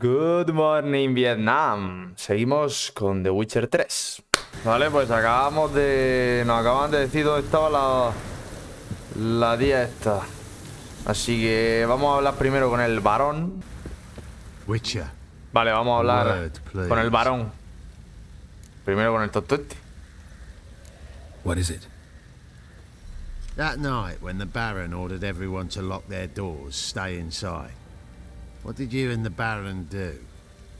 Good morning, Vietnam. Seguimos con The Witcher 3. Vale, pues nos acaban de decir dónde estaba la tía esta. Así que vamos a hablar primero con el Barón. Witcher. Vale, vamos a hablar con el Barón. Primero con el tonto este. What is it? That night when the Baron ordered everyone to lock their doors, stay inside. What did you and the Baron do?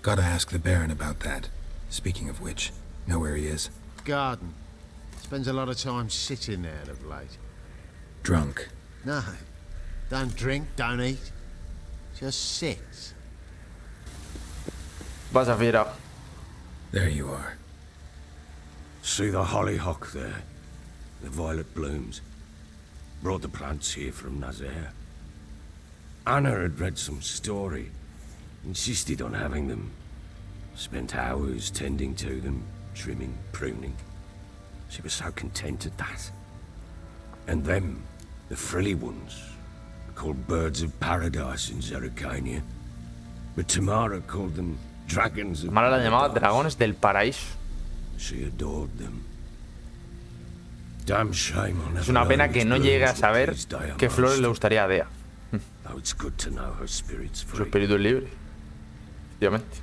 Gotta ask the Baron about that. Speaking of which, know where he is? Garden. Spends a lot of time sitting there of late. Drunk. No. Don't drink, don't eat. Just sits. Vas a fiera. There you are. See the hollyhock there? The violet blooms. Brought the plants here from Nazaire. Anna had read some story. Insisted on having them. Spent hours tending to them, trimming, pruning. She was so content at that. And them, the frilly ones, called birds of paradise in Zerrikania. But Tamara called them dragons of Tamara la llamaba paradise. dragones del paraíso. She adored them. Damn shame on Es una pena que no llegue a saber qué flores le gustaría a Dea. Oh, it's good to know her spirit's Su free. espíritu es libre. Efectivamente.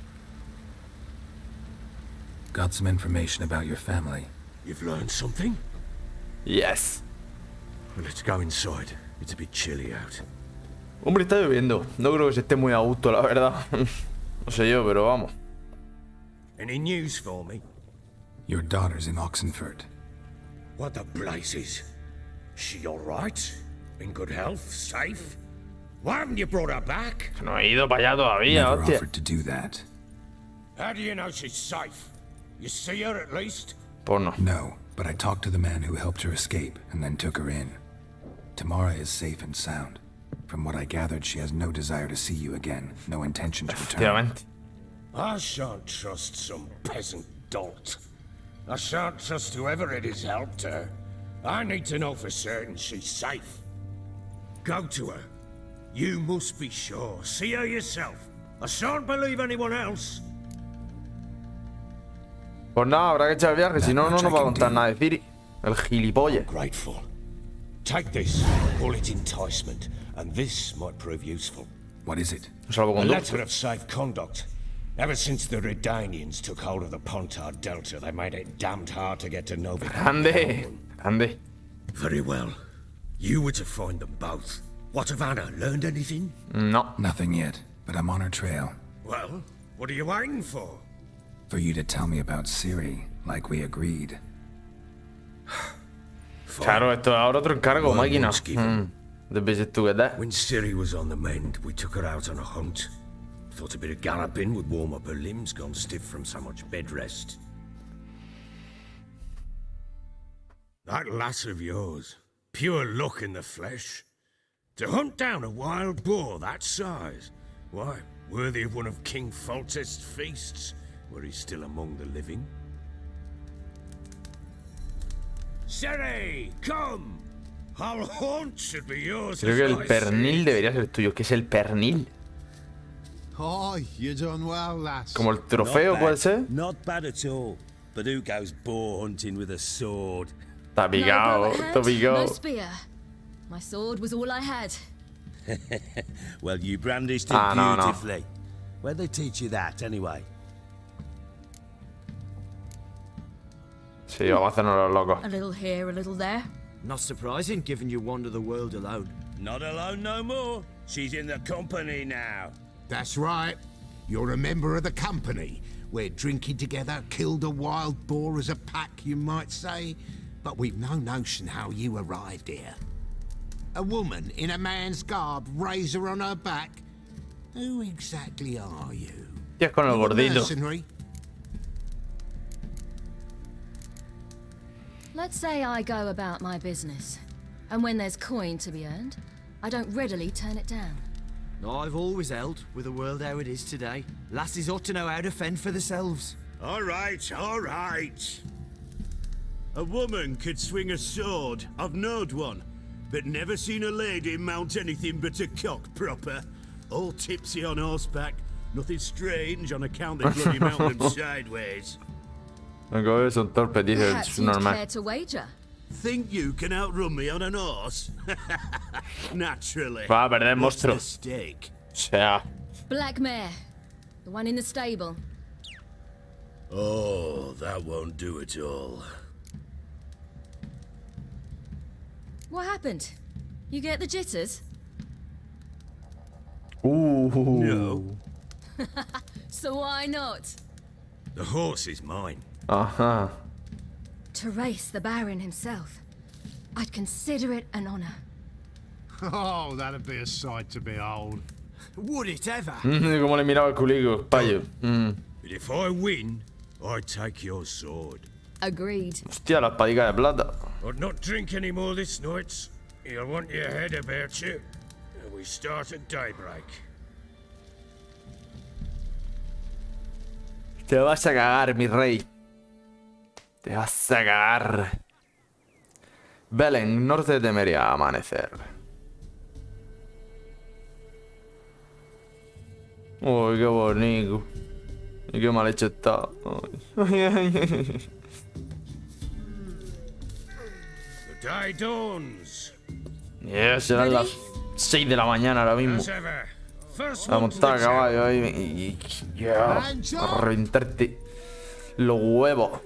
Got some information about your family. You've learned something? Yes. Well, let's go inside. It's a bit chilly out. Hombre, está lloviendo. No creo que se esté muy a gusto, la verdad. No sé yo, pero vamos. Any news for me? Your daughter's in Oxenford. What the blazes? She all right? In good health? Safe? Why haven't you brought her back? No he ido para allá todavía, Never hostia. offered to do that. How do you know she's safe? You see her at least? Pues no. No, but I talked to the man who helped her escape and then took her in. Tamara is safe and sound. From what I gathered, she has no desire to see you again, no intention to return. Efectivamente. I shan't trust some peasant dolt. I shan't trust whoever it is helped her. I need to know for certain she's safe. Go to her. You must be sure. See her yourself. I shan't believe anyone else. Pues nada, habrá que echar el viaje, si no, no nos va a contar nada de Ciri. El gilipollas. Grateful. Take this. Call it enticement, and this might prove useful. What is it? Un A salvoconducto. letter of safe conduct. Ever since the Redanians took hold of the Pontar Delta, they made it damned hard to get to Novigrad. Grande. Grande. Very well. You were to find them both. What of Anna? Learned anything? No. Nothing yet, but I'm on her trail. Well, what are you waiting for? For you to tell me about Ciri, like we agreed. Fine. Claro, esto es ahora otro encargo, Well, máquina. once given. The visit to get that. When Ciri was on the mend, we took her out on a hunt. Thought a bit of galloping would warm up her limbs, gone stiff from so much bed rest. That lass of yours, pure luck in the flesh. To hunt down a wild boar that size, why, worthy of one of King Foltest's feasts, were he still among the living. Ciri, come! Our haunt should be yours. Creo que as el I pernil say. debería ser tuyo. ¿Qué es el pernil? Oh, you done well, lass. Como el trofeo, puede ser. Not bad at all. But who goes boar hunting with a sword? Está picado, No bow at está hand, no picado. spear. My sword was all I had. Well, you brandished it Ah, no. beautifully. Where'd they teach you that, anyway? Sí, vamos a hacernos los locos. A little here, a little there. Not surprising, given you wander the world alone. Not alone no more. She's in the company now. That's right. You're a member of the company. We're drinking together, killed a wild boar as a pack, you might say. But we've no notion how you arrived here. A woman in a man's garb, razor on her back. Who exactly are you? Y es con el You a gordito. mercenary? Let's say I go about my business. And when there's coin to be earned, I don't readily turn it down. I've always held, with the world how it is today, lasses ought to know how to fend for themselves. All right, all right. A woman could swing a sword. I've knowed one. But never seen a lady mount anything but a cock proper. All tipsy on horseback. Nothing strange on account they bloody mount them sideways. Los caballos son torpes, dice, Perhaps es you'd normal. care to wager. Think you can outrun me on an horse? Naturally. Va a perder el What's monstruo. the stake? O sea, Black mare. The one in the stable. Oh, that won't do it all. What happened? You get the jitters? No. So why not? The horse is mine. Ajá. To race the Baron himself. I'd consider it an honor. Oh, that'd be a sight to behold. Would it ever? Como le miraba el culico, payo. But if I win, I take your sword. Agreed. Hostia, la espadica de plata. I'd not drink any more this night. You'll want your head about you. We start at daybreak. Te vas a cagar, mi rey. Te vas a cagar. Belén, norte de Temeria, amanecer. Uy, qué bonito. Y qué mal hecho está. The day dawns. Serán las 6 de la mañana ahora mismo. As ever. First A one to montar a the caballo ahí a reventarte los huevos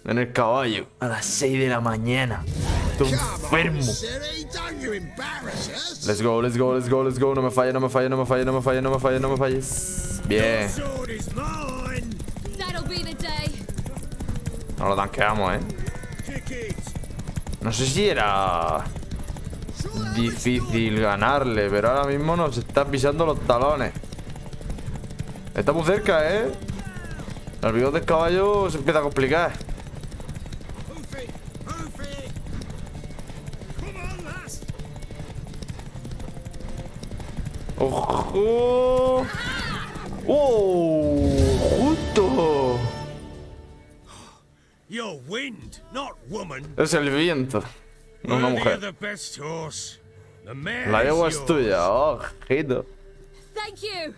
en el caballo a las 6 de la mañana. Estoy enfermo. Ciri, don't you embarrass us. Let's go, let's go, let's go, let's go. No me falles, no me falles, no me falles, no me falles, no me falles, no me falles. Bien. sword is mine. That'll be the day. No lo tanqueamos, Kick it. No sé si era difícil ganarle, pero ahora mismo nos está pisando los talones. Está muy cerca, El bigote del caballo se empieza a complicar. Hoof it. Hoof it. Come on, lass. ¡Ojo! ¡Oh! ¡Justo! You're wind, not woman. Es el viento, no una Worthy of mujer. the best horse. The mare La yegua is es tuya, ojito. Thank you.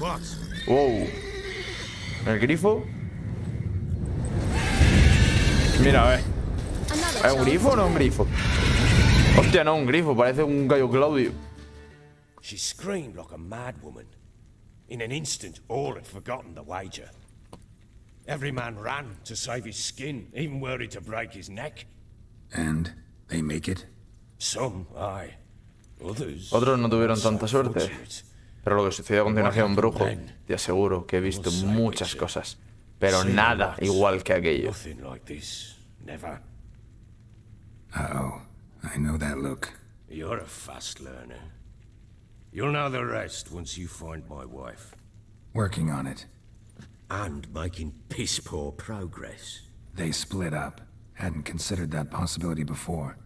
What? Wow. ¿El grifo? Mira, a ver. Another ¿Es un grifo o no es un grifo? Hostia, no, un grifo, parece un gallo Claudio. She screamed like a mad woman. In an instant, all had forgotten the wager. Every man ran to save his skin, even worried to break his neck. And they make it? Some, aye. Others... Otros no tuvieron not so tanta suerte. fortunate. Pero lo que sucedió a continuación, brujo, te aseguro que he visto muchas cosas. Pero nada igual que aquello. Nothing like this. Never. Uh-oh. I know that look. You're a fast learner. You'll know the rest once you find my wife. Working on it. And making piss-poor progress. They split up. Hadn't considered that possibility before.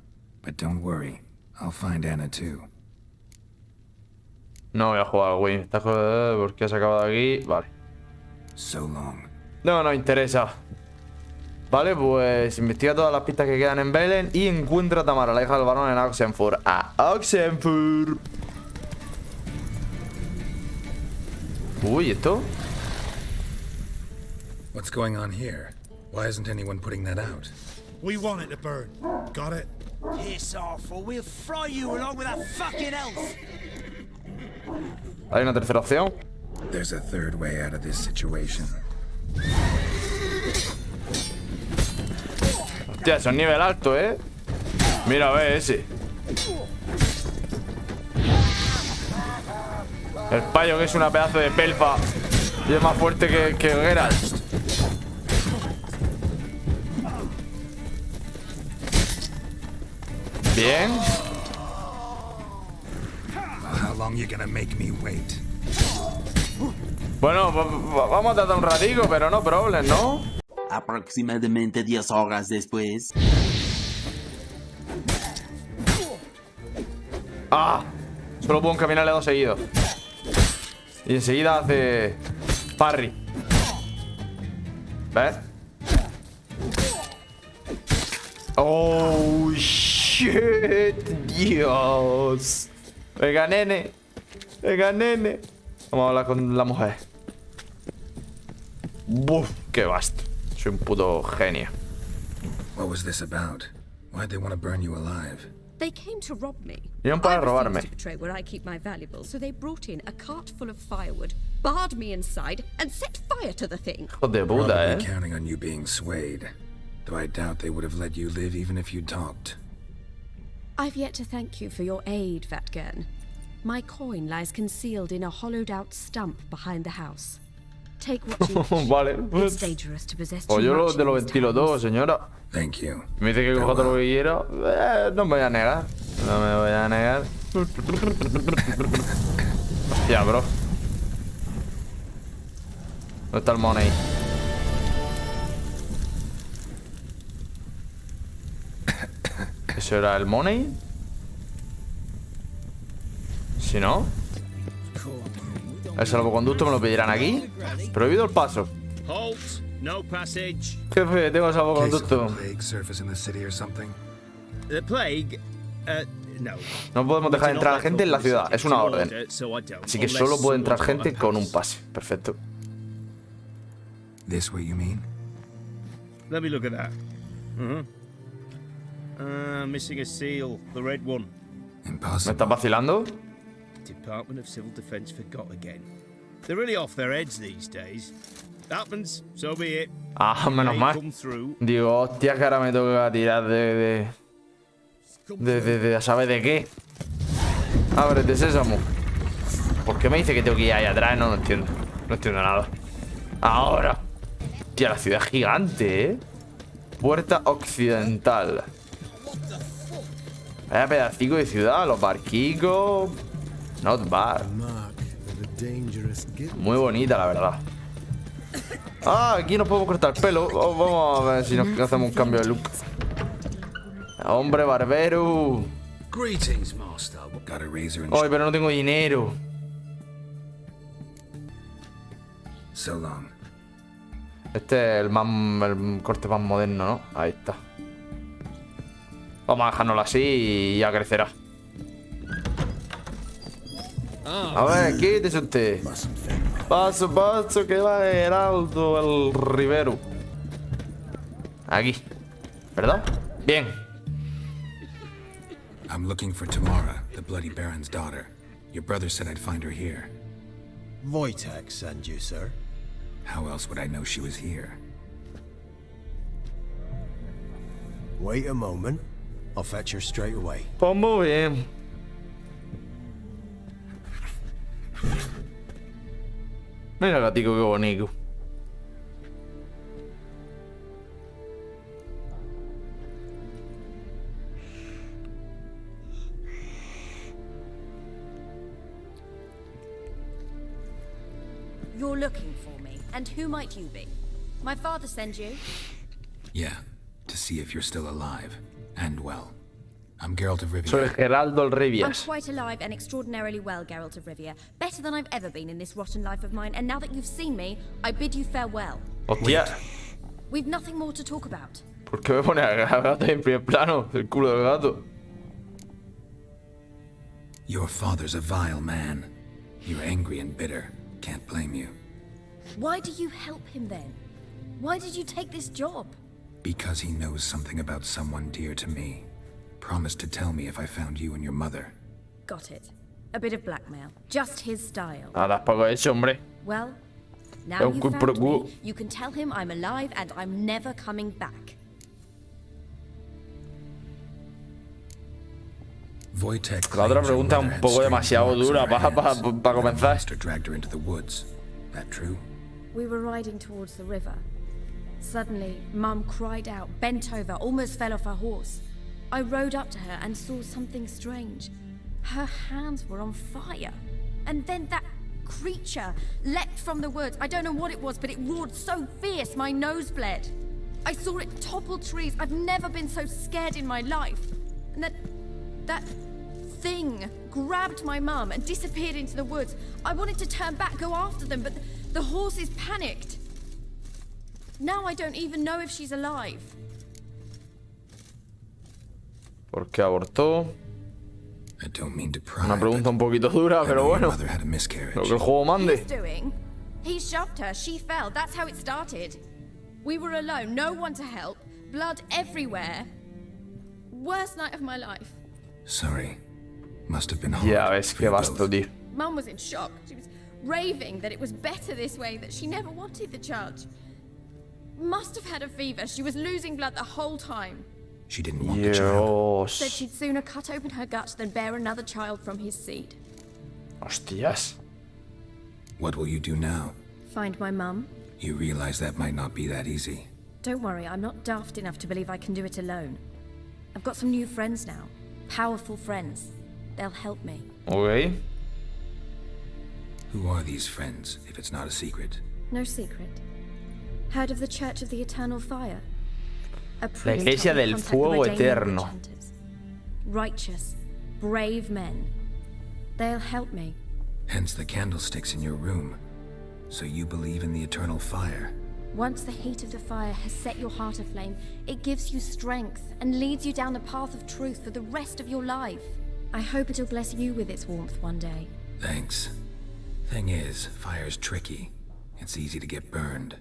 But don't worry. I'll find Anna too. No voy a jugar, güey. Está jodido porque has acabado aquí. Vale. So long. No nos interesa. Vale, pues investiga todas las pistas que quedan en Belén y encuentra a Tamara, la hija del barón, en Oxenford. ¡A Oxenford! Uy, ¿esto? What's going on here? Why isn't anyone putting that out? We want it to burn. Got it? Piss off, or we'll fry you along with that fucking elf. ¿Hay una tercera opción? There's a third way out of this situation. Hostia, eso es nivel alto, Mira, ve ese. El payo que es una pedazo de pelpa y es más fuerte que Geralt. Bien. How long you gonna make me wait? Bueno, vamos a tratar un ratico, pero no problem, ¿no? Aproximadamente 10 horas después. ¡Ah! Solo puedo encaminarle dos seguidos. Y enseguida hace parry. ¿Ves? ¡Oh, shit! ¡Dios! Venga, nene. Venga, nene. Vamos a hablar con la mujer. Buf, qué vasto. Soy un puto genio. What was this about? Why'd they want to burn you alive? They came to rob me. Vinieron para I robarme. refused to betray where I keep my valuables, so they brought in a cart full of firewood, barred me inside, and set fire to the thing. Hijo de puta, Probably counting on you being swayed. Though I doubt they would have let you live even if you talked. I've yet to thank you for your aid, Vatgern. My coin lies concealed in a hollowed-out stump behind the house. Take what you wish. Vale, pues. It's dangerous to possess Pues too yo much te lo in these ventilo todo, times. señora. Thank you. Me dice que coja todo lo que quiera. No me voy a negar. No me voy a negar. Hostia, bro. ¿Dónde está el money? ¿Eso era el money? Si no, el salvoconducto me lo pedirán aquí. Prohibido el paso. Halt! No passage. Jefe, tengo el Case of a salvoconducto. plague surface in the city or something? The plague? No. No podemos dejar entrar a gente en la ciudad. Es una orden. Así que solo puede entrar gente con un pase. Perfecto. This way, you mean? Let me look at that. Missing a seal, the red one. ¿Me Impossible. estás vacilando? Department of Civil Defense forgot again. They're really off their heads these days. Happens, so be it. Ah, menos They mal. come through. Digo, hostia, que ahora me toca tirar de a saber de qué. Ábrete, sésamo. ¿Por qué me dice que tengo que ir ahí atrás? No entiendo. No entiendo nada. Ahora. Tía, la ciudad es gigante, ¿eh? Puerta occidental. Vaya pedacico de ciudad, los barquicos. Not bad. Muy bonita, la verdad. Ah, aquí nos podemos cortar el pelo. Vamos a ver si nos hacemos un cambio de look. Hombre barbero. Greetings, master. Got a razor and Ay, pero no tengo dinero. so long. Este es el corte más moderno, ¿no? Ahí está. Vamos a dejárnoslo así y ya crecerá. A ver, quítese usted. Paso, paso, que va Geraldo el Rivero. Aquí. ¿Verdad? Bien. I'm looking for Tamara, the Bloody Baron's daughter. Your brother said I'd find her here. Wojtek send you, sir. How else would I know she was here? Wait a moment. I'll fetch her straight away. Pues muy bien. Mira, gatico, qué bonito. You're looking for me, and who might you be? My father send you? Yeah, to see if you're still alive and well. I'm Geralt of Rivia. Soy Geraldo el I'm Rivias. quite alive and extraordinarily well, Geralt of Rivia. Better than I've ever been in this rotten life of mine, and now that you've seen me, I bid you farewell. Hostia. We've nothing more to talk about. ¿Por qué me pone al gato en primer plano? El culo del gato. Your father's a vile man. You're angry and bitter. Can't blame you. Why do you help him then? Why did you take this job? Because he knows something about someone dear to me. Promised to tell me if I found you and your mother. Got it. A bit of blackmail. Just his style. Nada, poco hecho, hombre. Well, now Un you've quid pro found quo. me, you can tell him I'm alive and I'm never coming back. Wojtek La otra claims your pregunta mother un had poco strange demasiado marks on dura her para hands, pa and her comenzar. master dragged her into the woods. That true? We were riding towards the river. Suddenly, Mum cried out, bent over, almost fell off her horse. I rode up to her and saw something strange. Her hands were on fire. And then that creature leapt from the woods. I don't know what it was, but it roared so fierce my nose bled. I saw it topple trees. I've never been so scared in my life. And that thing grabbed my mum and disappeared into the woods. I wanted to turn back, go after them, but the horses panicked. Now I don't even know if she's alive. ¿Por qué abortó? I don't mean to pry, Una pregunta un poquito dura, but I pero know your bueno. mother had a miscarriage. Lo que el juego mande. He's doing? He shoved her, she fell, that's how it started. We were alone, no one to help, blood everywhere. Worst night of my life. Sorry. Must have been hard. Ya ves for que you basta, both. tío. Mum was in shock. She was raving that it was better this way, that she never wanted the child. Must have had a fever. She was losing blood the whole time. She didn't want the child. Said she'd sooner cut open her gut than bear another child from his seed. Hostias. What will you do now? Find my mum? You realize that might not be that easy. Don't worry, I'm not daft enough to believe I can do it alone. I've got some new friends now. Powerful friends. They'll help me. Ok. Who are these friends, if it's not a secret? No secret. Heard of the Church of the Eternal Fire? A La priest Iglesia helped me del contact the Fuego Redanian Eterno. witch hunters. Righteous, brave men. They'll help me. Hence the candlesticks in your room. So you believe in the eternal fire? Once the heat of the fire has set your heart aflame, it gives you strength and leads you down the path of truth for the rest of your life. I hope it'll bless you with its warmth one day. Thanks. Thing is, fire's tricky. It's easy to get burned.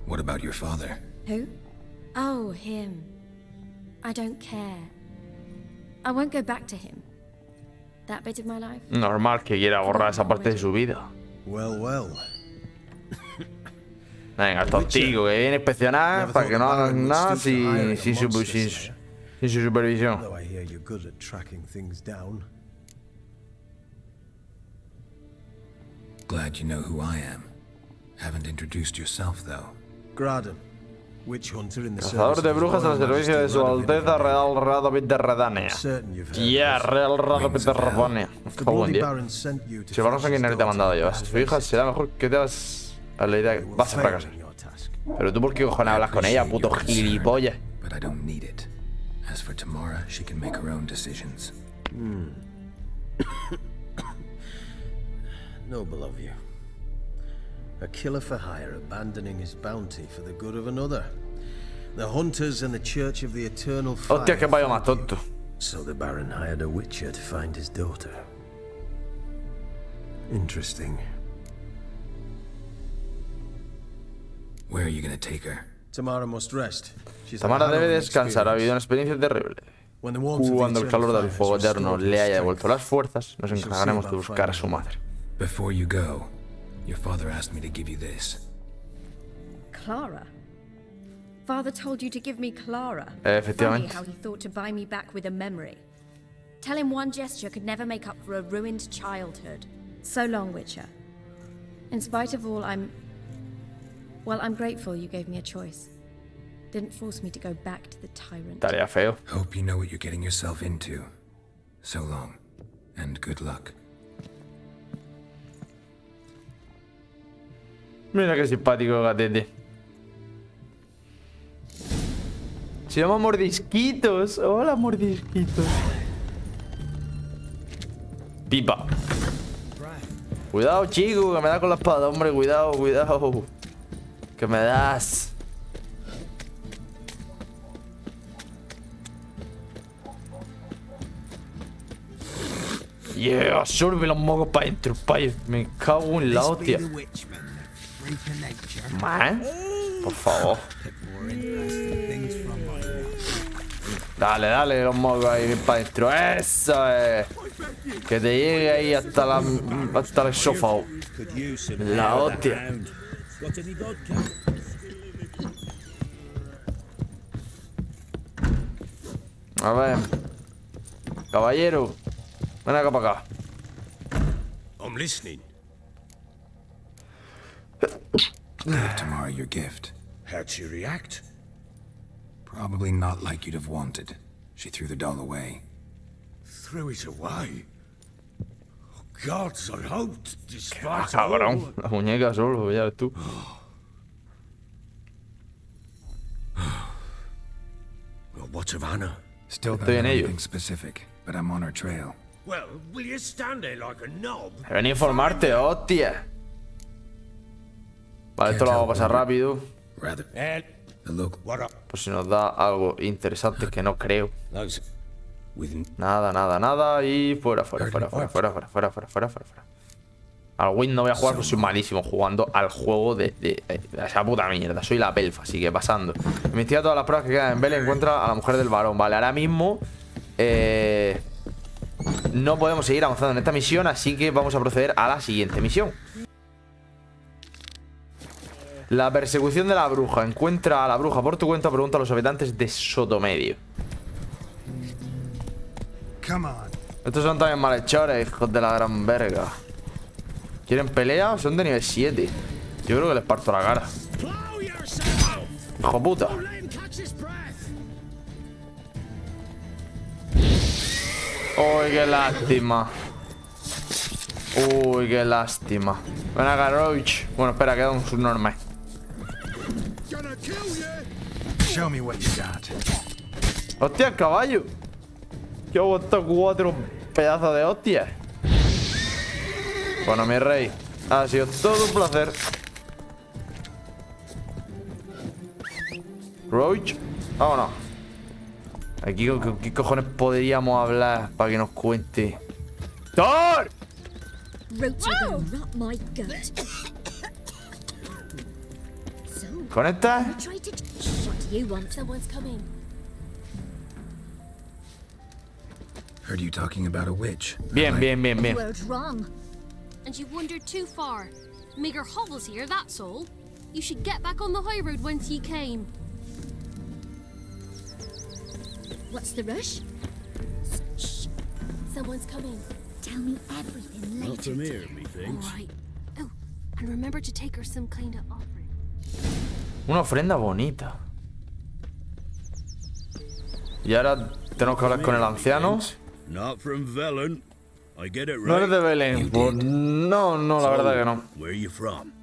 What about your father? Who? Oh, him. I don't care. I won't go back to him. That bit of my life. Normal que quiera borrar esa parte de su vida. Well, well. Venga, estos ticos que vienen a inspeccionar para que no hagan nada sin su supervisión. Though I hear you're good at tracking things down. Glad you know who I am. Haven't introduced yourself, though. Graden, witch hunter in the Cazador de brujas al servicio de su Alteza Real Rado de Redania. Yeah, Real Rado de Redania. Cago en día. Si Barón sanguinario te ha mandado yo. Su hija será mejor que te vas a la idea que vas a fracasar. Pero tú, ¿por qué cojones hablas con ella, puto gilipollas? But I don't need it. As for Tamara, she can make her own decisions. Noble of you. A killer for hire abandoning his bounty for the good of another. The hunters and the Church of the Eternal Fire. Hostia, qué payo más tonto. So the Baron hired a witcher to find his daughter. Interesting. Where are you gonna take her? Tamara must rest. Tamara debe descansar, ha habido una experiencia terrible. Cuando el calor del fuego eterno le haya devuelto las fuerzas, nos encargaremos de buscar a su madre. Before you go, your father asked me to give you this. Clara? Father told you to give me Clara. Efectivamente. Funny how he thought to buy me back with a memory. Tell him one gesture could never make up for a ruined childhood. So long, Witcher. In spite of all, I'm grateful you gave me a choice. Didn't force me to go back to the tyrant. Estaría feo. Hope you know what you're getting yourself into. So long, and good luck. Mira qué simpático gatete. Se llama Mordisquitos. Hola, Mordisquitos. Pipa. Cuidado, chico, que me da con la espada. Hombre, cuidado, cuidado. Que me das. Yeah, absorbe los mocos para adentro, payo. Me cago en la hostia. Man, por favor. Dale, dale los mocos ahí para adentro. Eso es. Que te llegue ahí hasta el sofá. La hostia. A ver. Caballero. Ven acá para acá. I'm listening. Give Tamara your gift. How'd she react? Probably not like you'd have wanted. She threw the doll away. Threw it away? Oh, gods, I hoped, despite Cabrón, la muñeca solo, ya ves tú. Well, what of Anna? Still don't Estoy en know ello. anything specific, but I'm on her trail. Well, will you stand there like a knob? Ven a informarte, hostia. Vale, esto lo vamos a pasar rápido. Por si nos da algo interesante, que no creo. Nada, nada, nada. Y fuera. Al Win no voy a jugar porque soy malísimo jugando al juego de esa puta mierda. Soy la pelfa, así que pasando. Investiga todas las pruebas que quedan en Bell y encuentra a la mujer del Barón. Vale, ahora mismo no podemos seguir avanzando en esta misión, así que vamos a proceder a la siguiente misión. La persecución de la bruja. Encuentra a la bruja por tu cuenta. Pregunta a los habitantes de Sotomedio. Estos son también malhechores, hijos de la gran verga. ¿Quieren pelea? Son de nivel 7. Yo creo que les parto la cara. Hijo puta. Uy, qué lástima. Uy, qué lástima. Ven acá, Roach. Bueno, espera, queda un subnormal. Hostia, caballo. Yo he vuelto 4 pedazos de hostias. Bueno, mi rey, ha sido todo un placer. Roach, vámonos. Aquí, ¿qué cojones podríamos hablar para que nos cuente? ¡Thor! ¿Conecta? Heard you talking about a witch. Bien. And you wandered too far. Meager hovels here, that's all. You should get back on the high road whence ye came. What's the rush? Shh. Someone's coming. Tell me everything later. Not from here, methinks. All right. Oh, and remember to take her some kind of offering. Una ofrenda bonita. Y ahora tenemos que hablar con el anciano. Not from Velen. I get it right. No eres de Belén. Pues no, la verdad que no. Where are you from?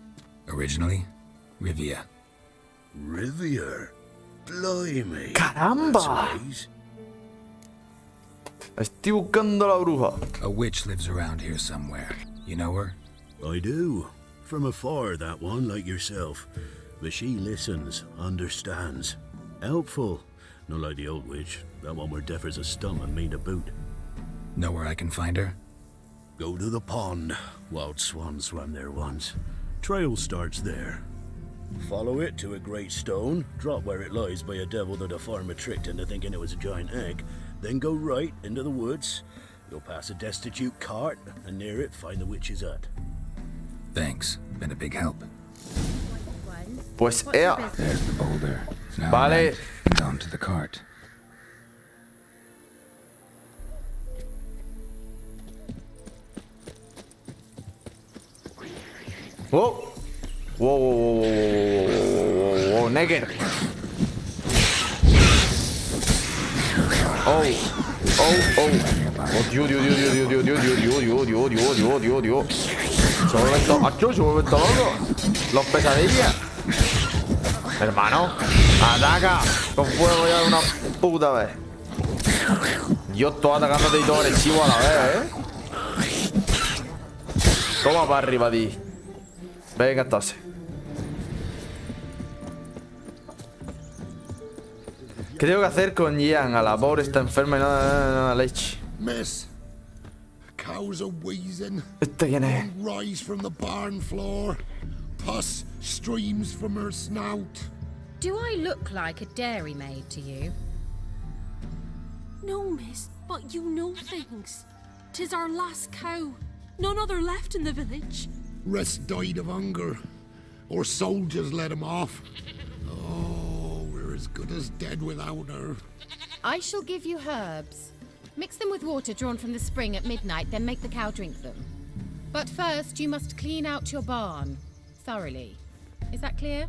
Originally, Rivia. Rivia? Blimey. ¡Caramba! Estoy buscando a la bruja. A witch lives around here somewhere. You know her? I do. From afar, that one, like yourself. But she listens, understands. Helpful. Not like the old witch. That one were deaf as a stump and mean to boot. Know where I can find her? Go to the pond. Wild swans swam there once. Trail starts there. Follow it to a great stone, drop where it lies by a devil that a farmer tricked into thinking it was a giant egg, then go right into the woods. You'll pass a destitute cart, and near it find the witch's hut. Thanks. Been a big help. Pues ea. There's the boulder. Now Vale. right, and onto the cart. Wow. Wow, Necker. Oh, Dios. Se vuelven todos locos. Los pesadillas. Hermano, ataca con fuego ya de una puta vez. Yo estoy atacándote y todo agresivo a la vez, Toma para arriba, ti. Venga, entonces. ¿Qué tengo que hacer con Ian? A la pobre está enferma y no da leche. Miss, cows are wheezing. ¿Este quién es? Rise from the barn floor. Pus streams from her snout. Do I look like a dairymaid to you? No, miss, but you know things. 'Tis our last cow. None other left in the village. Rest died of hunger, or soldiers let him off. Oh, we're as good as dead without her. I shall give you herbs. Mix them with water drawn from the spring at midnight, then make the cow drink them. But first, you must clean out your barn thoroughly. Is that clear?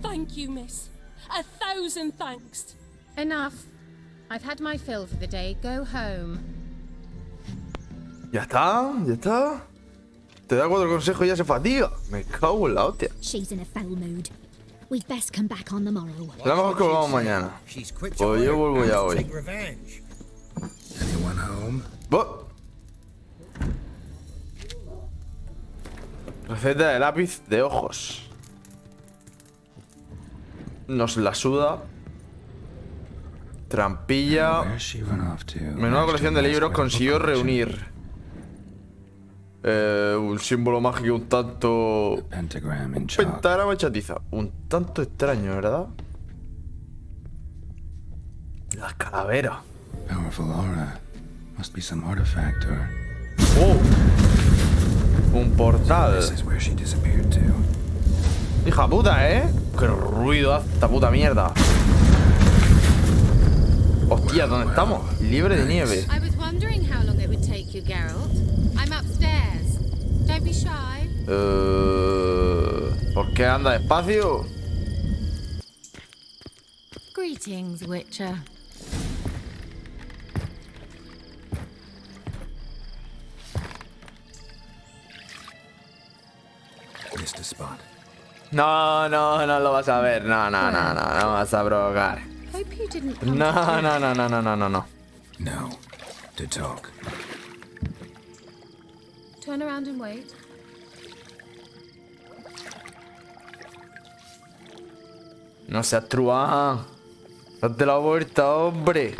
Thank you, miss. 1,000 thanks. Enough. I've had my fill for the day. Go home. Ya está. Te da 4 consejos y ya se fatiga. Me cago en la hostia. She's in a foul mood. We'd best come back on the morrow. Será mejor que volvamos mañana. Pues yo vuelvo ya hoy. Anyone home? Receta de lápiz de ojos. Nos la suda. Trampilla. Menuda colección de libros consiguió reunir. Un símbolo mágico un tanto... Pentagrama chatiza. Un tanto extraño, ¿verdad? Las calaveras. Oh. Un portal. Hija puta, ¿eh? Qué ruido hace esta puta mierda. Hostia, ¿dónde estamos? Libre de nieve. I was wondering how long it would take you, Geralt. I'm upstairs. Don't be shy. ¿Por qué anda despacio? Greetings, Witcher. Missed a spot. No, no, no lo vas a ver. No, no, no, no, no vas a provocar. Hope you didn't come No, to no, no, no, no, no, no, no. No, to talk. Turn around and wait. No seas truán. Date la vuelta, hombre.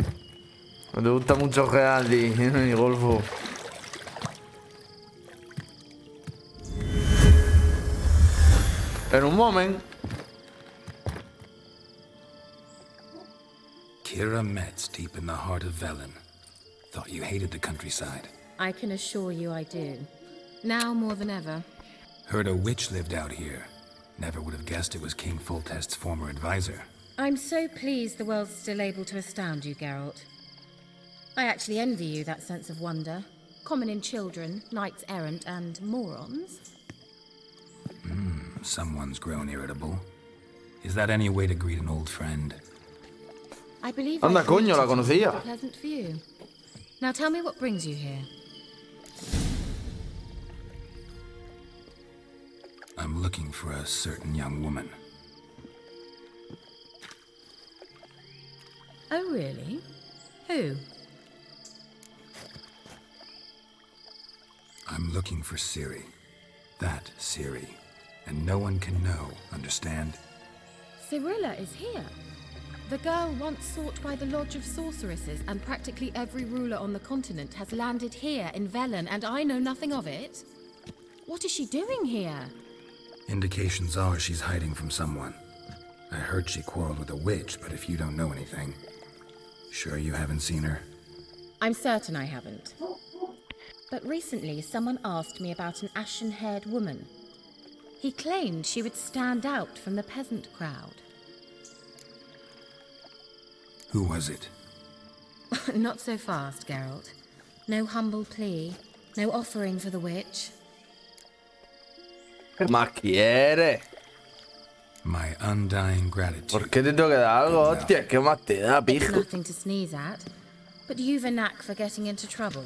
No te gusta mucho reality ni golfo. En un momento. Kira Metz, deep in the heart of Velen. Thought you hated the countryside. I can assure you I do. Now more than ever. Heard a witch lived out here. Never would have guessed it was King Foltest's former advisor. I'm so pleased the world's still able to astound you, Geralt. I actually envy you that sense of wonder. Common in children, knights errant, and morons. Someone's grown irritable. Is that any way to greet an old friend? I believe Anda, I coño, la greeted you conocía. with a pleasant view. Now tell me what brings you here. I'm looking for a certain young woman. Oh, really? Who? I'm looking for Ciri. That Ciri. And no one can know, understand? Cirilla is here. The girl once sought by the Lodge of Sorceresses, and practically every ruler on the continent has landed here in Velen, and I know nothing of it. What is she doing here? Indications are she's hiding from someone. I heard she quarreled with a witch, but if you don't know anything, sure you haven't seen her? I'm certain I haven't. But recently someone asked me about an ashen-haired woman. He claimed she would stand out from the peasant crowd. Who was it? Not so fast, Geralt. No humble plea, no offering for the witch. ¿Qué más quiere? My undying gratitude. ¿Por qué te tengo que dar algo, hostia? ¿Qué más te da, It's pijo? nothing to sneeze at, but you've a knack for getting into trouble.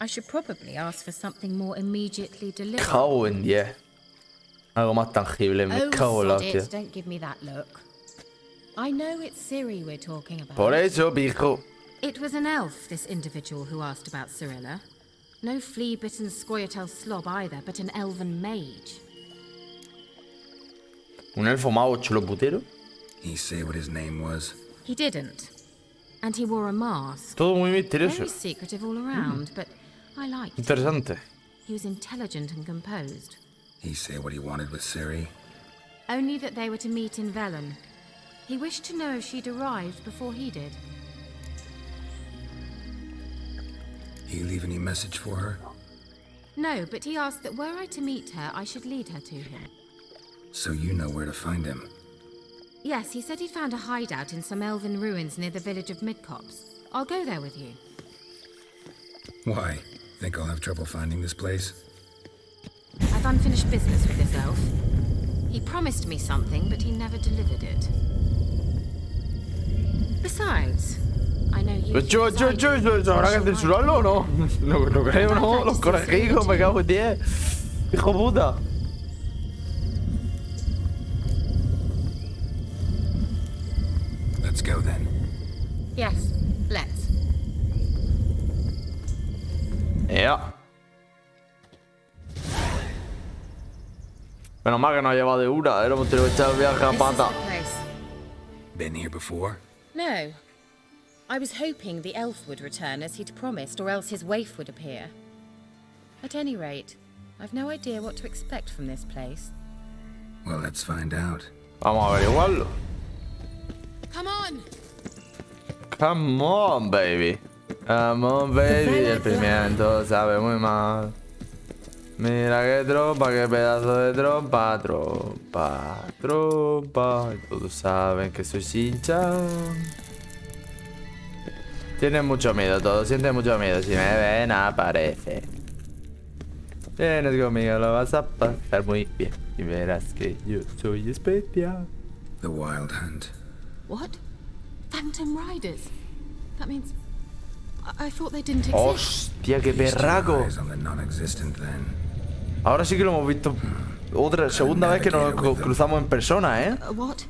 I should probably ask for something more immediately delivered. Cago en 10. Algo más tangible, me cago en la sod it, hostia. don't give me that look. I know it's Ciri we're talking about. Por eso, pijo. It was an elf, this individual who asked about Cirilla. No flea-bitten scoia'tail slob either, but an elven mage. ¿Un elfo mago chulo putero? He say what his name was? He didn't. And he wore a mask. Todo muy misterioso. Very secretive all around, but I liked him. Interesante. He was intelligent and composed. He say what he wanted with Ciri? Only that they were to meet in Velen. He wished to know if she'd arrived before he did. He leave any message for her? No, but he asked that were I to meet her, I should lead her to him. So you know where to find him? Yes, he said he'd found a hideout in some elven ruins near the village of Midcopse. I'll go there with you. Why? Think I'll have trouble finding this place? I've unfinished business with this elf. He promised me something, but he never delivered it. Besides, I know you... ¿Habrá que censurarlo o no? Lo creo, ¿no? Los conejillos, me cago en 10. Hijo puta. Let's go then. Yes, let's. Yeah. Menos mal que nos ha llevado de una, hemos tenido que echar el viaje a pata. Been here before? No. I was hoping the elf would return as he'd promised, or else his waif would appear. At any rate, I've no idea what to expect from this place. Well, let's find out. Vamos a averiguarlo. Come on! Come on, baby. Come on, baby. El pimiento sabe muy mal. Mira qué tropa, qué pedazo de tropa. Tropa, tropa. Y todos saben que soy Shin-chan. Tienen mucho miedo todos, sienten mucho miedo. Si me ven, aparece. Vienes conmigo, lo vas a pasar muy bien. Y verás que yo soy especial. The Wild Hunt. What? Phantom Riders? That means... I thought they didn't exist. Hostia, qué perraco. Ahora sí que lo hemos visto. Otra segunda vez que nos cruzamos en persona, ¿eh? What?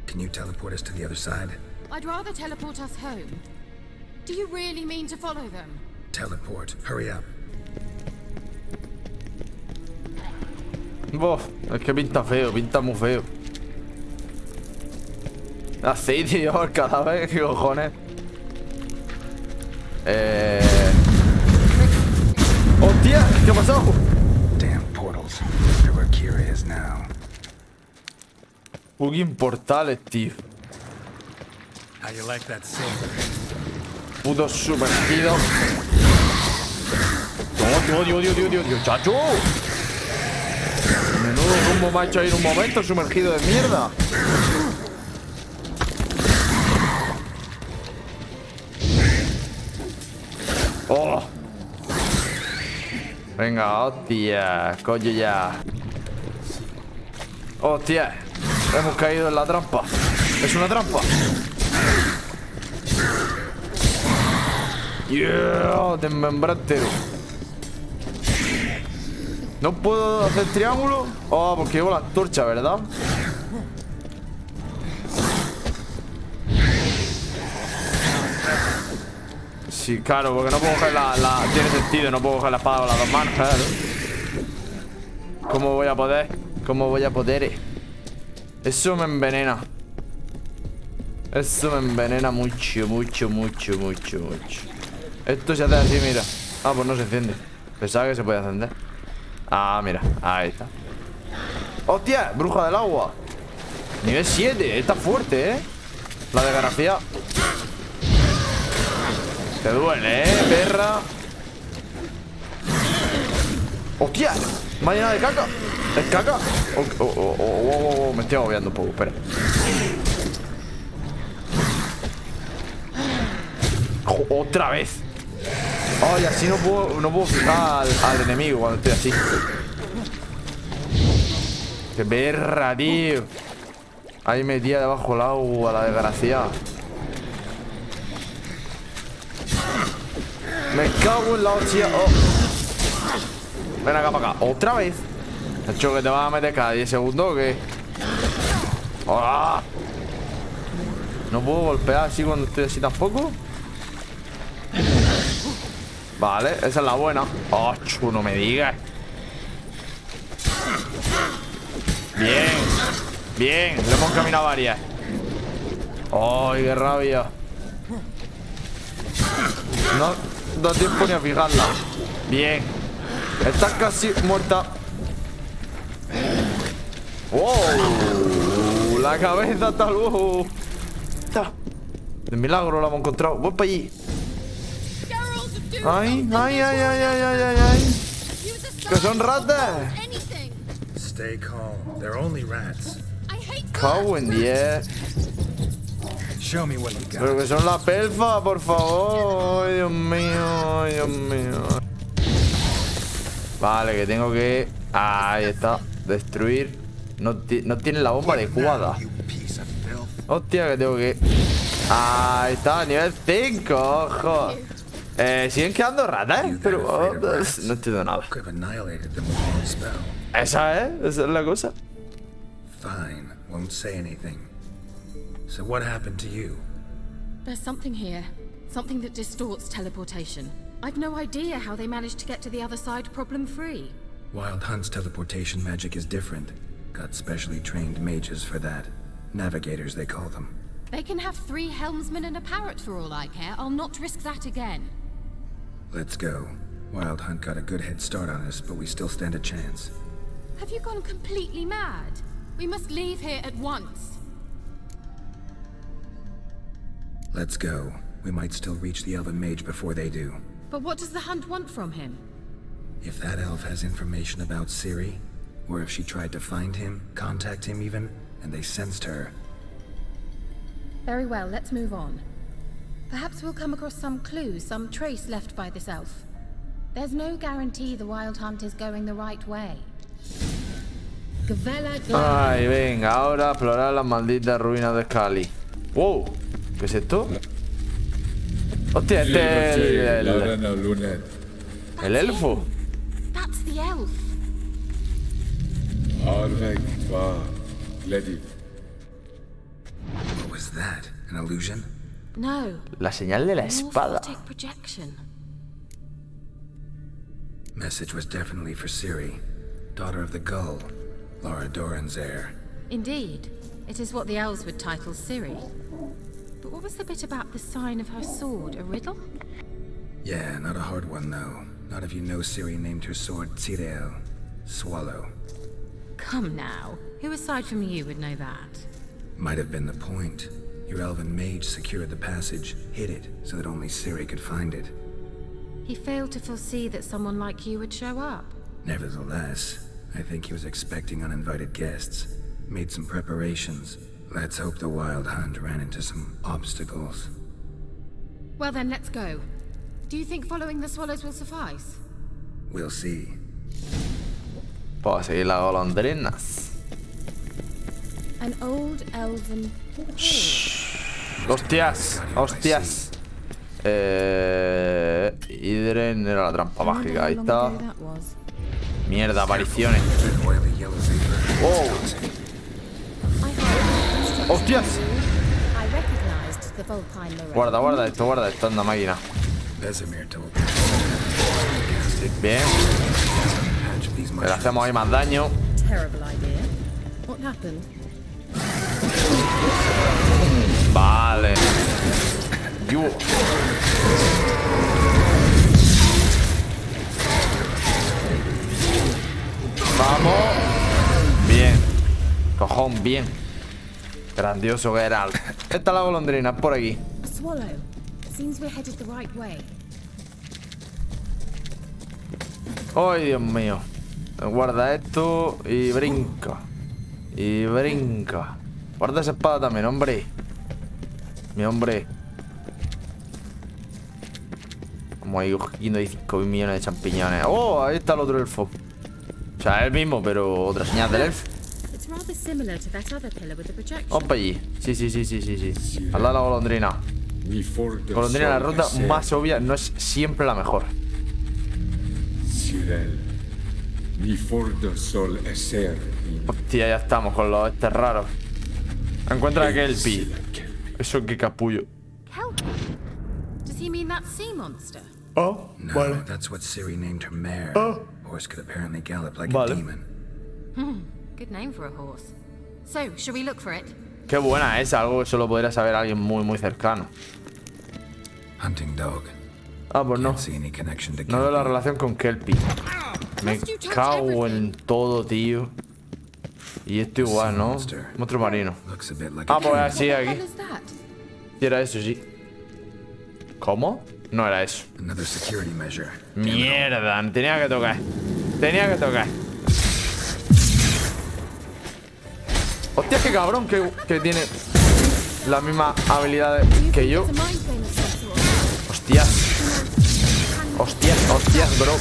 Can you teleport us to the other side? I'd rather teleport us home. Do you really mean to follow them? Teleport. Hurry up. Bof, es que pinta feo, pinta muy feo. Así, tío, el cadáver, qué cojones. ¡Hostia! ¿Qué ha pasado? Damn portals. They're where Kira is now. Fucking portales, tío. How you like that silver? Puto sumergido. Dios, chacho. Menudo combo me ha hecho ahí en un momento, sumergido de mierda. Oh. Venga, hostia, coño ya. Hostia, hemos caído en la trampa. Es una trampa. Yeah, desmembrante. No puedo hacer triángulo. Oh, porque llevo la antorcha, ¿verdad? Sí, claro, porque no puedo coger la... Tiene sentido, no puedo coger la espada con las dos manos, claro. ¿Cómo voy a poder? ¿Cómo voy a poder? Eso me envenena. Eso me envenena mucho. Esto se hace así, mira. Ah, pues no se enciende. Pensaba que se podía encender. Ah, mira, ahí está. ¡Hostia! Bruja del agua. Nivel 7, está fuerte, ¿eh? La desgracia. Te duele, perra. ¡Hostia! Me ha llenado de caca. ¿Es caca? Me estoy agobiando un poco, espera. Otra vez. Ay, así no puedo fijar al enemigo cuando estoy así. Qué perra, tío. Ahí metida debajo del agua, la desgracia. Me cago en la hostia. Oh. Ven acá para acá. Otra vez. Hecho que te vas a meter cada 10 segundos o qué. ¡Ah! No puedo golpear así cuando estoy así tampoco. Vale, esa es la buena. ¡Oh, chu, no me digas! Bien. Bien, le hemos caminado varias. ¡Ay, qué rabia! No da tiempo ni a fijarla. Bien. Estás casi muerta. ¡Wow! La cabeza hasta luego. De milagro la hemos encontrado. Voy para allí. ¡Ay! ¡Que son ratas! Stay calm. They're only rats. Cago en 10. Show me what you got. Pero que son la pelfa, por favor. Ay, Dios mío, ay, Dios mío. Vale, que tengo que... Ahí está. Destruir. No tiene la bomba adecuada. Hostia, que tengo que... Ahí está, nivel 5. Ojo. Siguen quedando ratas, pero... no entiendo nada. Esa es la cosa. Fine, won't say anything. So what happened to you? There's something here. Something that distorts teleportation. I've no idea how they managed to get to the other side problem-free. Wild Hunt's teleportation magic is different. Got specially trained mages for that. Navigators, they call them. They can have 3 helmsmen and a parrot for all I care. I'll not risk that again. Let's go. Wild Hunt got a good head start on us, but we still stand a chance. Have you gone completely mad? We must leave here at once. Let's go. We might still reach the Elven Mage before they do. But what does the Hunt want from him? If that elf has information about Ciri, or if she tried to find him, contact him even, and they sensed her. Very well, let's move on. Perhaps we'll come across some clue, some trace left by this elf. There's no guarantee the Wild Hunt is going the right way. Ay, venga, ahora explorar las malditas ruinas de Cali. Wow, ¿qué es esto? Hostia, este es el elfo. That's the elf. What was that? An illusion? No. La señal de la espada. Morphotic projection. Message was definitely for Ciri, daughter of the Gull, Laura Doran's heir. Indeed. It is what the elves would title Ciri. But what was the bit about the sign of her sword? A riddle? Yeah, not a hard one though. Not if you know Ciri named her sword T3R0S, Swallow. Come now. Who aside from you would know that? Might have been the point. Your elven mage secured the passage, hid it, so that only Ciri could find it. He failed to foresee that someone like you would show up. Nevertheless, I think he was expecting uninvited guests. Made some preparations. Let's hope the Wild Hunt ran into some obstacles. Well then, let's go. Do you think following the swallows will suffice? We'll see. Puedo seguir las golondrinas. An old elven. Hostias, hostias. Hidren era la trampa mágica, ahí está. Mierda, apariciones. ¡Wow! ¡Hostias! Guarda, guarda esto, anda máquina. Bien. Le hacemos ahí más daño. Vale. Vamos. Bien. Cojón, bien. Grandioso Geralt. Esta es la golondrina, por aquí. Ay, Dios mío. Guarda esto y brinca. Y brinca. Guarda esa espada también, hombre. Mi hombre. Como ahí cogiendo 5 millones de champiñones. Oh, ahí está el otro elfo. O sea, es el mismo, pero otra señal del elfo. Vamos para allí. Sí. Al lado de la golondrina. Golondrina, la ruta más obvia no es siempre la mejor. Hostia, ya estamos con los estos raros. Encuentra a Kelpie. Eso qué capullo. Does he mean that sea monster? Oh, no, vale. That's what Ciri named her mare. Horse could apparently gallop like vale. A demon. Good name for a horse. So, shall we look for it? Qué buena es, algo que solo podría saber alguien muy cercano. Hunting dog. Ah, pues no. No veo la relación con Kelpie. Me cago en todo, tío. Y esto igual, ¿no? Monstruo marino. Ah, pues así aquí. Sí, era eso, sí. ¿Cómo? No era eso. Mierda, tenía que tocar. Tenía que tocar. Hostia, qué cabrón que tiene las mismas habilidades que yo. Hostias. Hostias, bro.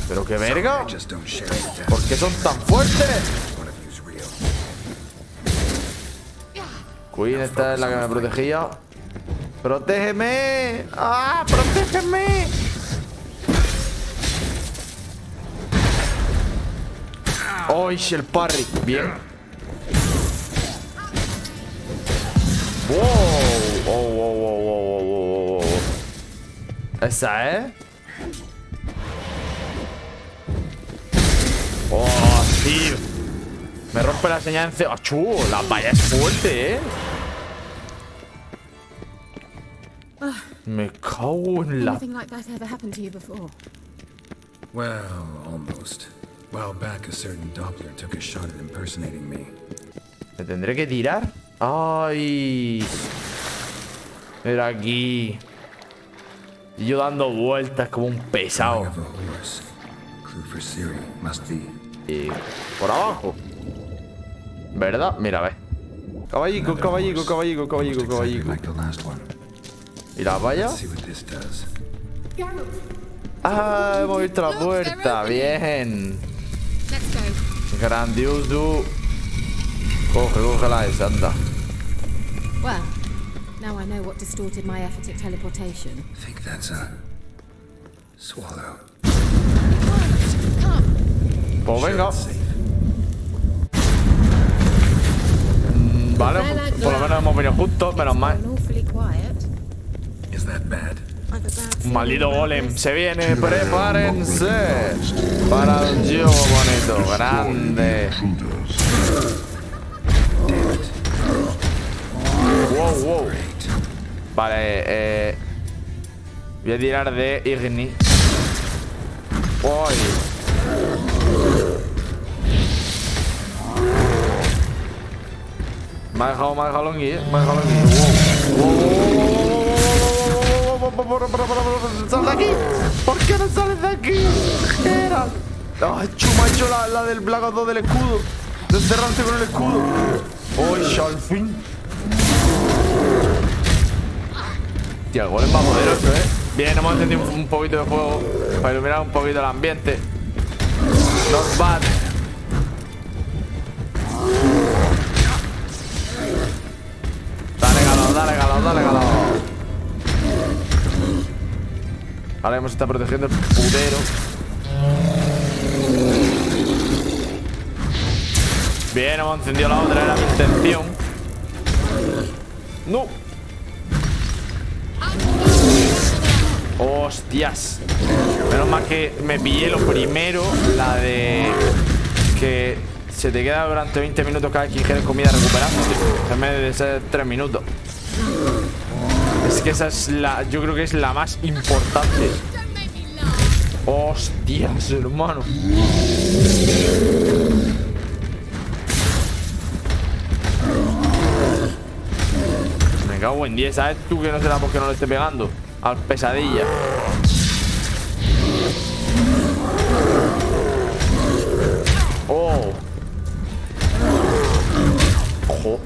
Pero qué verga. ¿Por qué son tan fuertes? Queen, esta es la que me protegía. ¡Protégeme! ¡Ah! ¡Protégeme! ¡Oh, el parry! Bien. ¡Wow! Esa, ¿eh? Me rompe la señal en cero. ¡Achú! La valla es fuerte, Me cago en la... Anything like that ever happened to you before? Well, almost. A while back, a certain Doppler took a shot at impersonating me. ¿Me tendré que tirar? ¡Ay! Era aquí. Y yo dando vueltas como un pesado. Clue for Ciri must be. Y por abajo. ¿Verdad? Mira, ve. Caballico, caballico, caballico, caballico, caballico. ¿Y la valla? Ah, hemos visto la puerta. Bien. Grandioso. Cógela esa, anda. Well, now I know what distorted my effort at teleportation. I think that's a swallow. Pues venga. Vale, por lo menos hemos venido justos, menos mal. Un maldito golem se viene, prepárense para un juego bonito, grande. Wow, wow. Vale, voy a tirar de Igni. Uy. Me ha dejado aquí, Me ha dejado aquí. ¡Sal de aquí! ¿Por qué no sales de aquí? Era. ¡Ay, chuma! Ha hecho la del Black Ops 2 del escudo. De encerrarse con el escudo. ¡Uy, al fin! Tío, el gol es más poderoso, Bien, hemos encendido un poquito de fuego para iluminar un poquito el ambiente. Not bad. Dale calor, dale calor, dale calor. Ahora hemos estado protegiendo el putero. Bien, hemos encendido la otra, era mi intención. ¡No! ¡Hostias! Menos mal que me pillé lo primero. La de que se te queda durante 20 minutos cada vez que quieres comida recuperando, en vez de ser 3 minutos. Es que esa es la... Yo creo que es la más importante. ¡Hostias, hermano! Me cago en 10. ¿Sabes tú que no será porque no le esté pegando al pesadilla? ¡Oh! ¡Ojo!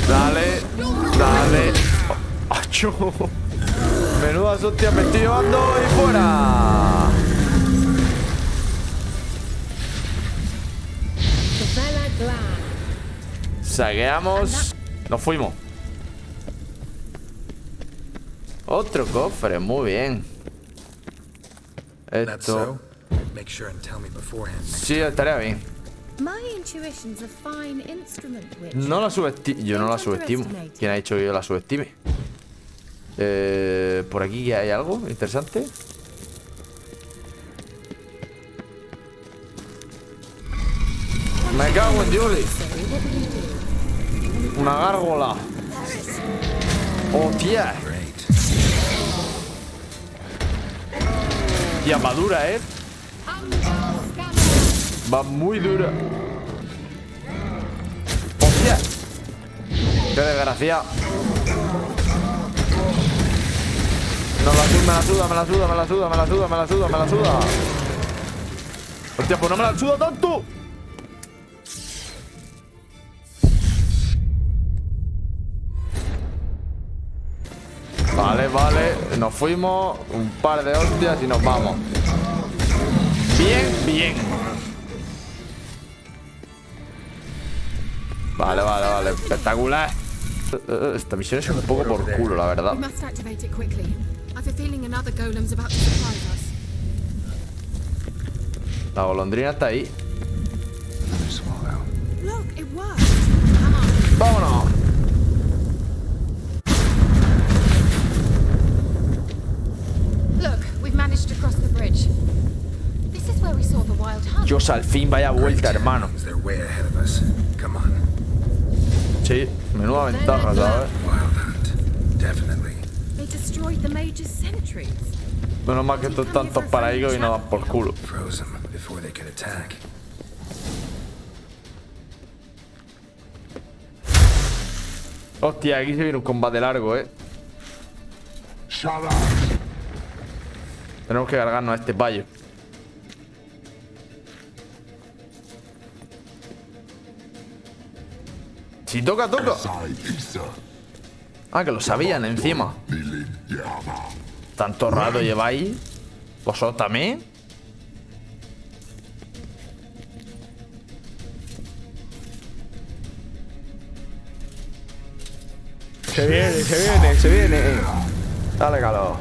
Dale, dale. ¡Acho! Menudas hostias me estoy llevando y fuera. Saqueamos. Nos fuimos. Otro cofre, muy bien. Esto. Sí, estaría bien. No la subestimo. Yo no la subestimo. ¿Quién ha dicho que yo la subestime? Por aquí hay algo interesante. Me cago en Julie. Una gárgola. Oh, tía. Tía, va dura, Va muy dura. Hostia. Qué desgracia. No, me la suda, me la suda, me la suda, me la suda, me la suda, me la suda. Hostia, pues no me la suda tanto. Vale, vale. Nos fuimos. Un par de hostias y nos vamos. Bien, bien. Vale, vale, vale. Espectacular. Esta misión es un poco por culo, la verdad. La golondrina está ahí. ¡Vámonos! Dios, al fin vaya vuelta, hermano. Sí, menuda ventaja, ¿sabes? Menos mal que estos tantos paraísos y no dan por culo. Hostia, aquí se viene un combate largo, Tenemos que cargarnos a este payo. Si toca, toca. Ah, que lo sabían encima. Tanto rato lleváis. ¿Vosotros también? Se viene, se viene, se viene. Dale calor.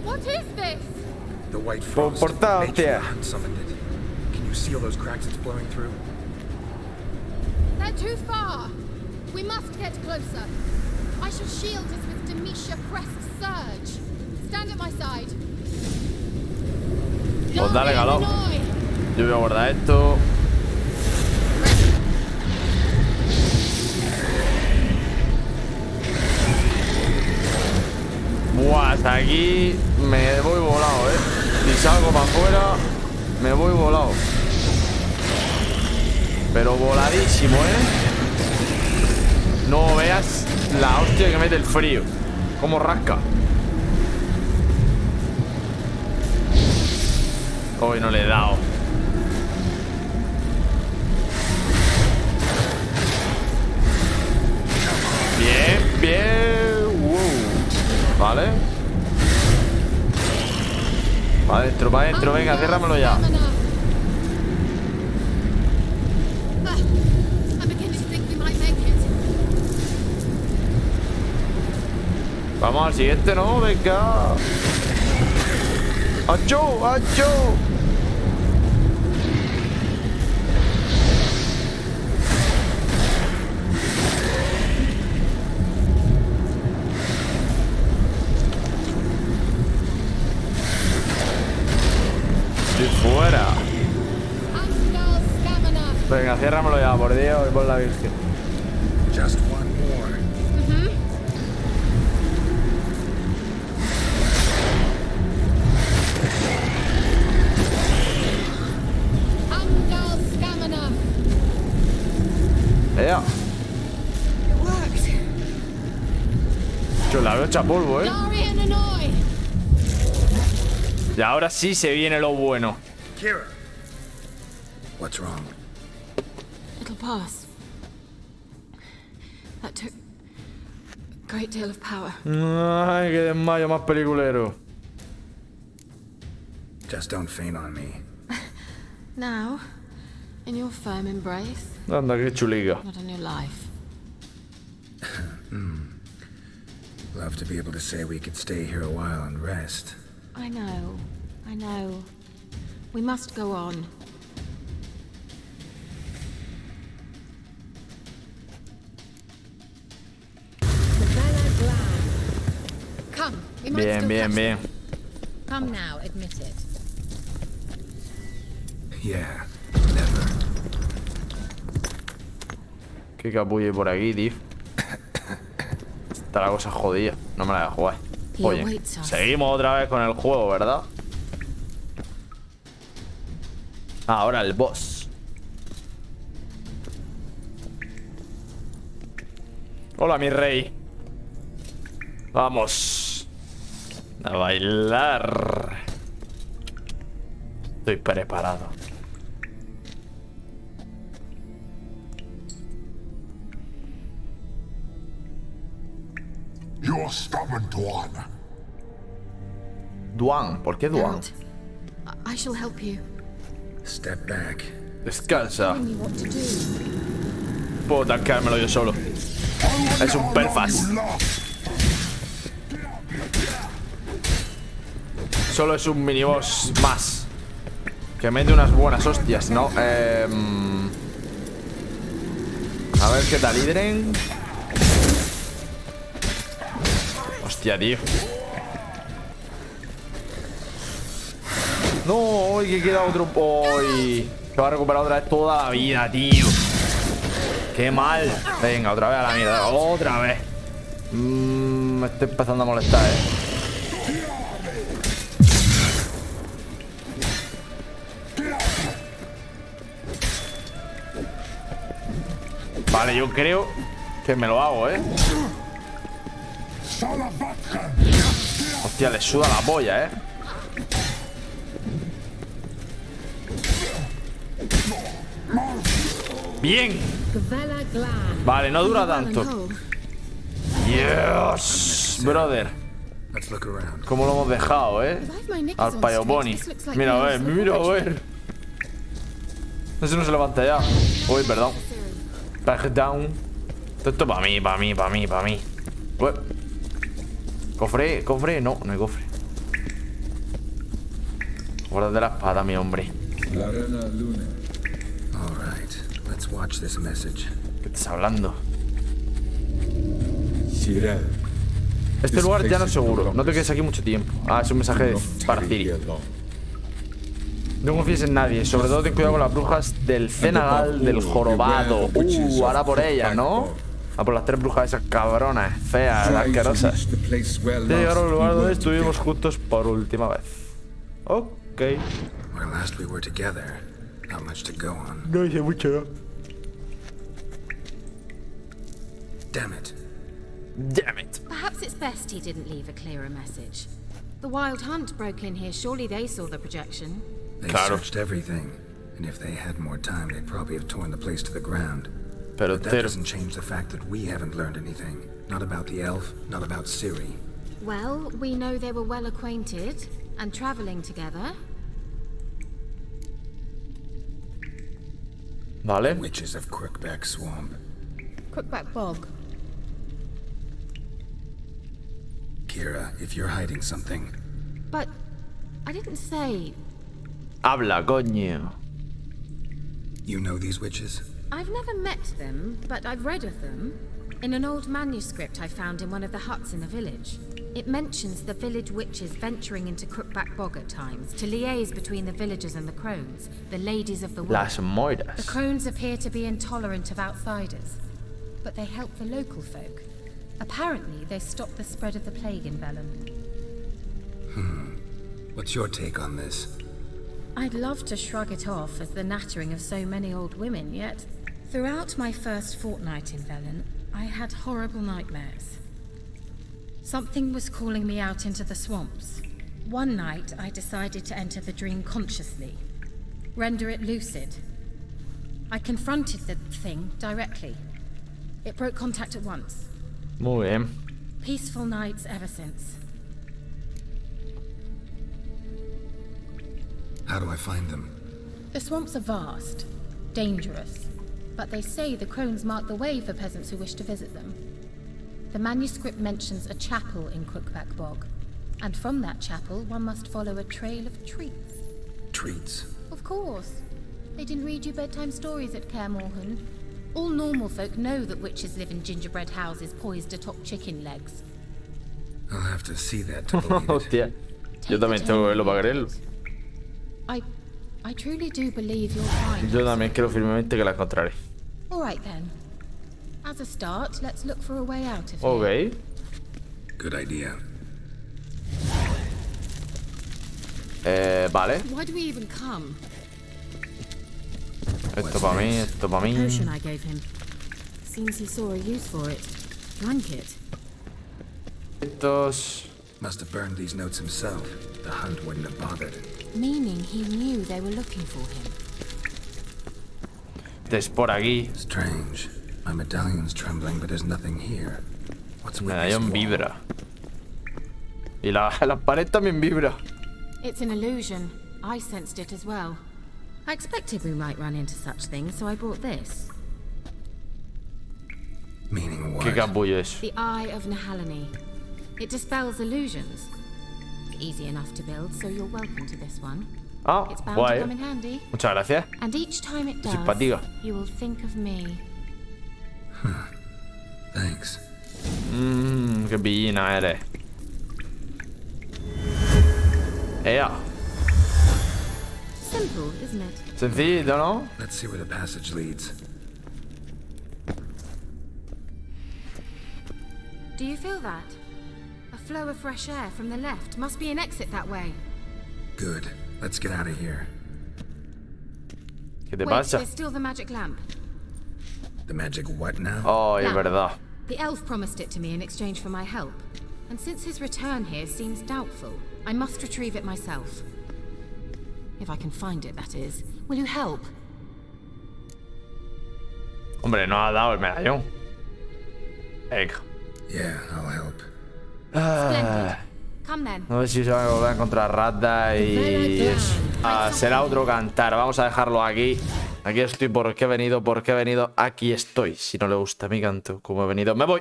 What is this? The white frost. Portate. Can you seal those cracks it's blowing through? They're too far. We must get closer. I shall shield us with Demetia Crest Surge. Stand at my side. Pues dale calor. Yo voy a guardar esto. Buah, hasta aquí me voy volado, Si salgo para afuera, me voy volado. Pero voladísimo, No veas la hostia que mete el frío. Cómo rasca. Hoy no le he dado. Bien, bien. Vale. Para adentro, para adentro. Venga, ciérramelo ya. Vamos al siguiente, ¿no? Venga. ¡Achó! ¡Achó! Estoy fuera. Venga, ciérramelo ya, por Dios y por la Virgen. Just one more. ¡Ea! Yo la veo hecha polvo, Y ahora sí se viene lo bueno. Kira. What's wrong? It'll pass. That took a great deal of power. Ay, qué desmayo más peliculero. Just don't faint on me. Now, in your firm embrace. Anda, qué chuliga. Not on your life. Love to be able to say we could stay here a while and rest. I know. I know. We must go on. Come. We might Bien, still bien, catch bien. them. Come now, admit it. Yeah, never. Qué capulle por aquí, tío. Está la cosa jodida. No me la voy a jugar. Oye, seguimos otra vez con el juego, ¿verdad? Ahora el boss. Hola, mi rey. Vamos a bailar. Estoy preparado. You're stubborn, Duan. Duan, ¿por qué Duan? I shall help you. Step back. Descansa. Telling you what to do. Puedo tancármelo yo solo. Es un Belfast. Solo es un miniboss más. Que mete unas buenas hostias, ¿no? A ver qué tal, Hidren. Hostia, tío. No, que queda otro. ¡Uy! Se va a recuperar otra vez toda la vida, tío. Qué mal. Venga, otra vez a la mierda. Otra vez. Me estoy empezando a molestar, Vale, yo creo que me lo hago, Hostia, le suda la polla, Bien. Vale, no dura tanto. Dios, brother. ¿Cómo lo hemos dejado, Al payo Bonnie. Mira, a ver, mira, a ver. Ese no se levanta ya. Uy, perdón. Back down. Esto para mí, para mí, para mí, para mí. Cofre, cofre. No, no hay cofre. Guárdate la espada, mi hombre. ¿Qué estás hablando? Este lugar ya no es seguro. No te quedes aquí mucho tiempo. Ah, es un mensaje para Ciri. No confíes en nadie. Sobre todo ten cuidado con las brujas del cenagal del jorobado. Ahora por ellas, ¿no? A por las 3 brujas esas cabronas, feas, asquerosas. Ya llegaron al lugar donde estuvimos juntos por última vez. Ok. No hice mucho, ¿no? Damn it. Damn it. Perhaps it's best he didn't leave a clearer message. The Wild Hunt broke in here. Surely they saw the projection. They searched everything, and if they had more time, they'd probably have torn the place to the ground. But that doesn't change the fact that we haven't learned anything. Not about the elf, not about Ciri. Well, we know they were well acquainted and traveling together. Vale. Witches of Crookback Swamp. Crookback Bog. Kira, if you're hiding something. But I didn't say. Habla, coño. You know these witches? I've never met them, but I've read of them. In an old manuscript I found in one of the huts in the village. It mentions the village witches venturing into Crookback Bog at times to liaise between the villagers and the crones, the ladies of the wood. Las moiras. The crones appear to be intolerant of outsiders, but they help the local folk. Apparently, they stopped the spread of the plague in Velen. What's your take on this? I'd love to shrug it off as the nattering of so many old women, yet throughout my first fortnight in Velen, I had horrible nightmares. Something was calling me out into the swamps. One night, I decided to enter the dream consciously, render it lucid. I confronted the thing directly. It broke contact at once. Muy bien. Peaceful nights ever since. How do I find them? The swamps are vast, dangerous, but they say the crones mark the way for peasants who wish to visit them. The manuscript mentions a chapel in Crookback Bog, and from that chapel one must follow a trail of treats. Treats? Of course. They didn't read you bedtime stories at Kaer Morhen. All normal folk know that witches live in gingerbread houses poised atop chicken legs. I'll have to see that to believe it. Hostia. Yo también tengo que verlo para creerlo. I truly do believe you'll find. Yo también creo firmemente que la encontraré. All right then. As a start, let's look for a way out of here. Okay. Good idea. Vale. Why do we even come? Esto para mí, esto para mí. The potion I gave him. Seems he saw a use for it. Drank it. Estos. Must have burned these notes himself. The hunt wouldn't have bothered. Meaning he knew they were looking for him. Es por aquí. Strange. My medallion's trembling, but there's nothing here. What's with this Medallón wall? vibra. Y la pared también vibra. It's an illusion. I sensed it as well. I expected we might run into such things, so I brought this. Meaning what? ¿Qué capullo es? The Eye of Nahalani. It dispels illusions. Easy enough to build, so you're welcome to this one. Ah, It's bound guay. to come in handy. Muchas gracias. And each time it does, Simpática. you will think of me. Thanks. Qué pillina eres. ¡Ea! Simple, isn't it? Sencillito, ¿no? Let's see where the passage leads. Do you feel that? A flow of fresh air from the left. Must be an exit that way. Good. Let's get out of here. ¿Qué te Wait, pasa? there's still the magic lamp. The magic what now? Oh, es Lamp. verdad. The elf promised it to me in exchange for my help. And since his return here seems doubtful, I must retrieve it myself. If I can find it, that is. Will you help? Hombre, no ha dado el medallón. Venga. Yeah, I'll help. Ah, Come then. no sé si se van a volver a encontrar ratas y eso. Será otro cantar. Vamos a dejarlo aquí. Aquí estoy porque he venido, aquí estoy. Si no le gusta mi canto, como he venido, me voy.